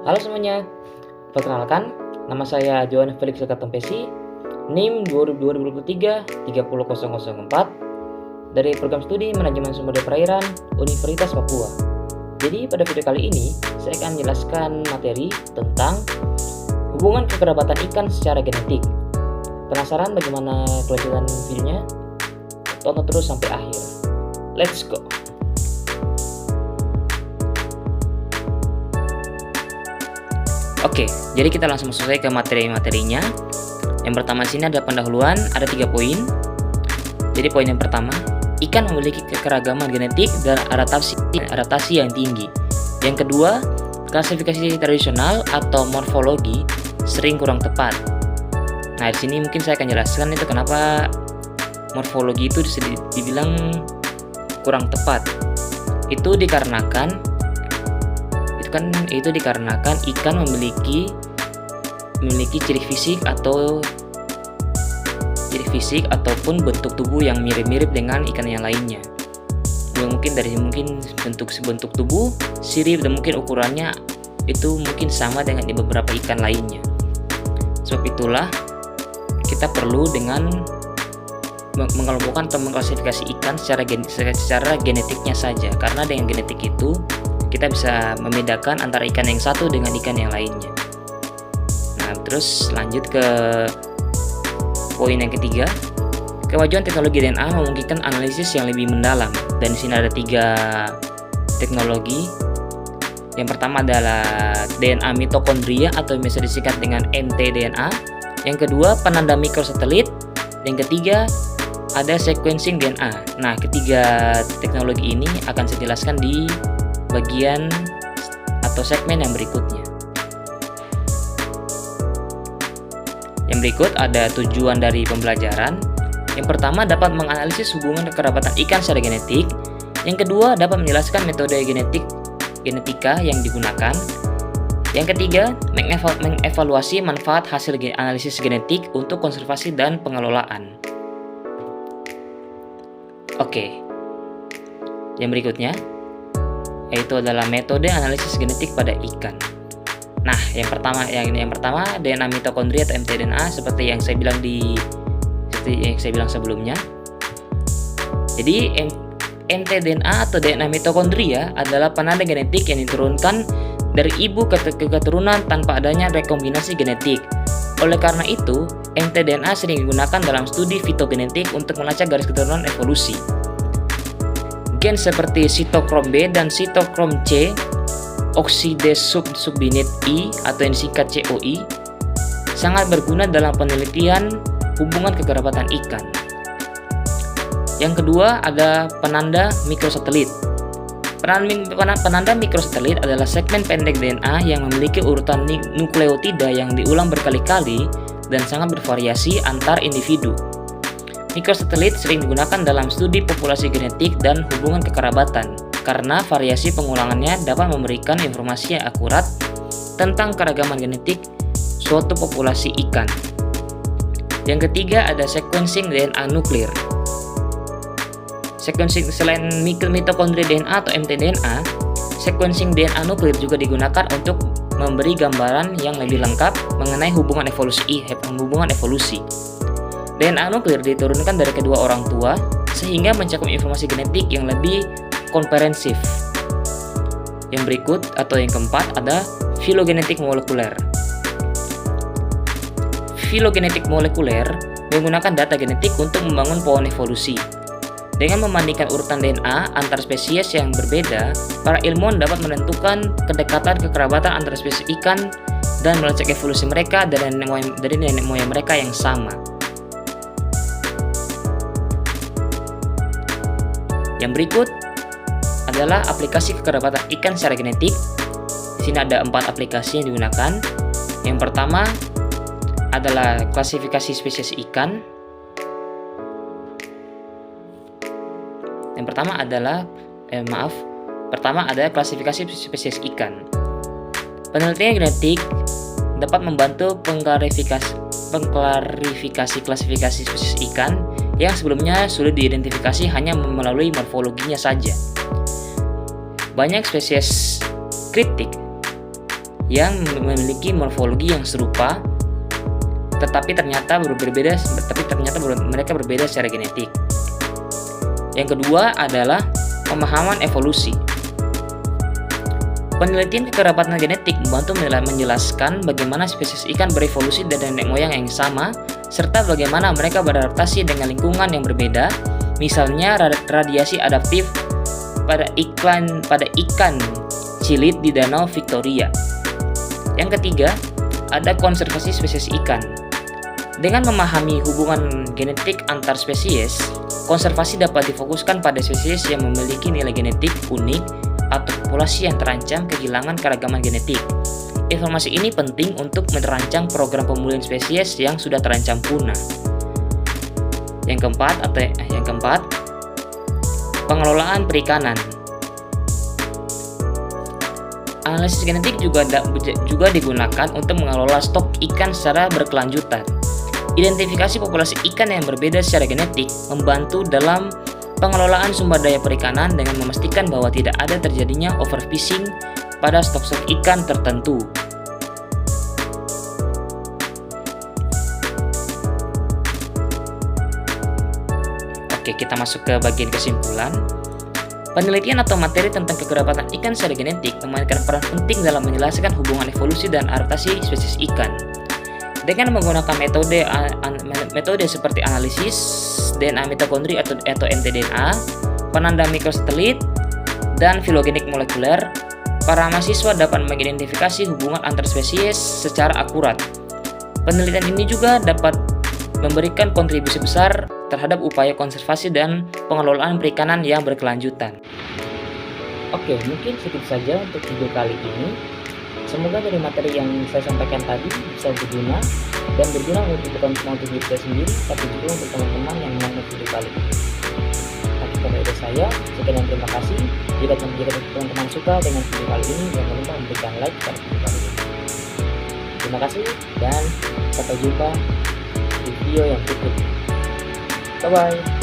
Halo semuanya, perkenalkan, nama saya Johan Felix Ekatempesi, NIM 2023-30004 dari Program Studi Manajemen Sumber Daya Perairan Universitas Papua. Jadi pada video kali ini, saya akan menjelaskan materi tentang hubungan kekerabatan ikan secara genetik. Penasaran bagaimana kelanjutan videonya? Tonton terus sampai akhir. Let's go! Oke, jadi kita langsung masuk saja ke materi-materinya. Yang pertama sini ada pendahuluan, ada 3 poin. Jadi poin yang pertama, ikan memiliki kekeragaman genetik dan adaptasi yang tinggi. Yang kedua, klasifikasi tradisional atau morfologi sering kurang tepat. Nah, di sini mungkin saya akan jelaskan itu kenapa morfologi itu dibilang kurang tepat. Itu dikarenakan ikan memiliki ciri fisik ataupun bentuk tubuh yang mirip-mirip dengan ikan yang lainnya. Mungkin bentuk tubuh, sirip, dan mungkin ukurannya itu mungkin sama dengan di beberapa ikan lainnya. Sebab itulah kita perlu dengan mengelompokkan atau mengklasifikasi ikan secara genetiknya saja, karena dengan genetik itu kita bisa membedakan antara ikan yang satu dengan ikan yang lainnya. Nah, terus lanjut ke poin yang ketiga. Kemajuan teknologi DNA memungkinkan analisis yang lebih mendalam, dan di sini ada 3 teknologi. Yang pertama adalah DNA mitokondria atau biasa disingkat dengan mtDNA. Yang kedua, penanda mikrosatelit. Yang ketiga, ada sequencing DNA. Nah, ketiga teknologi ini akan saya jelaskan di bagian atau segmen yang berikutnya. Yang berikut ada tujuan dari pembelajaran. Yang pertama, dapat menganalisis hubungan kekerabatan ikan secara genetik. Yang kedua, dapat menjelaskan metode genetika yang digunakan. Yang ketiga, mengevaluasi manfaat hasil analisis genetik untuk konservasi dan pengelolaan. Oke. Yang berikutnya yaitu adalah metode analisis genetik pada ikan. Nah, yang pertama DNA mitokondria atau mtDNA seperti yang saya bilang sebelumnya. Jadi mtDNA atau DNA mitokondria adalah penanda genetik yang diturunkan dari ibu ke keturunan tanpa adanya rekombinasi genetik. Oleh karena itu, mtDNA sering digunakan dalam studi fitogenetik untuk melacak garis keturunan evolusi. Gen seperti sitokrom B dan sitokrom C, oksidase subbinit I atau yang disingkat COI, sangat berguna dalam penelitian hubungan kekerabatan ikan. Yang kedua ada penanda mikrosatelit. Penanda mikrosatelit adalah segmen pendek DNA yang memiliki urutan nukleotida yang diulang berkali-kali dan sangat bervariasi antar individu. Mikrosatelit sering digunakan dalam studi populasi genetik dan hubungan kekerabatan karena variasi pengulangannya dapat memberikan informasi yang akurat tentang keragaman genetik suatu populasi ikan. Yang ketiga ada sequencing DNA nuklir. Sequencing selain mitokondria DNA atau mtDNA, sequencing DNA nuklir juga digunakan untuk memberi gambaran yang lebih lengkap mengenai hubungan evolusi. DNA nuklir diturunkan dari kedua orang tua sehingga mencakup informasi genetik yang lebih komprehensif. Yang berikut atau yang keempat ada filogenetik molekuler. Filogenetik molekuler menggunakan data genetik untuk membangun pohon evolusi. Dengan membandingkan urutan DNA antar spesies yang berbeda, para ilmuwan dapat menentukan kedekatan kekerabatan antara spesies ikan dan melacak evolusi mereka dari nenek moyang mereka yang sama. Yang berikut adalah aplikasi kekerabatan ikan secara genetik. Di sini ada 4 aplikasi yang digunakan. Yang pertama adalah klasifikasi spesies ikan. Pertama ada klasifikasi spesies ikan. Penelitian genetik dapat membantu pengklarifikasi klasifikasi spesies ikan yang sebelumnya sulit diidentifikasi hanya melalui morfologinya saja. Banyak spesies kritik yang memiliki morfologi yang serupa, tetapi ternyata mereka berbeda secara genetik. Yang kedua adalah pemahaman evolusi. Penelitian kekerabatan genetik membantu menjelaskan bagaimana spesies ikan berevolusi dari nenek moyang yang sama, serta bagaimana mereka beradaptasi dengan lingkungan yang berbeda, misalnya radiasi adaptif pada ikan cilit di Danau Victoria. Yang ketiga, ada konservasi spesies ikan. Dengan memahami hubungan genetik antar spesies, konservasi dapat difokuskan pada spesies yang memiliki nilai genetik unik atau populasi yang terancam kehilangan keragaman genetik. Informasi ini penting untuk merancang program pemulihan spesies yang sudah terancam punah. Yang keempat, pengelolaan perikanan. Analisis genetik juga digunakan untuk mengelola stok ikan secara berkelanjutan. Identifikasi populasi ikan yang berbeda secara genetik membantu dalam pengelolaan sumber daya perikanan dengan memastikan bahwa tidak ada terjadinya overfishing pada stok-stok ikan tertentu. Oke, kita masuk ke bagian kesimpulan. Penelitian atau materi tentang kekerabatan ikan secara genetik memainkan peran penting dalam menjelaskan hubungan evolusi dan adaptasi spesies ikan. Dengan menggunakan metode seperti analisis DNA mitokondri atau mtDNA, penanda mikrosatelit, dan filogenik molekuler, para mahasiswa dapat mengidentifikasi hubungan antar spesies secara akurat. Penelitian ini juga dapat memberikan kontribusi besar terhadap upaya konservasi dan pengelolaan perikanan yang berkelanjutan. Oke, mungkin segitu saja untuk video kali ini. Semoga dari materi yang saya sampaikan tadi bisa berguna bukan cuma untuk diri saya sendiri, tapi juga untuk teman-teman yang menonton video kali ini. Akhir dari saya, sekian dan terima kasih. Jika teman-teman suka dengan video kali ini, jangan lupa memberikan like pada video kali ini. Terima kasih dan sampai jumpa di video yang berikutnya. Bye bye.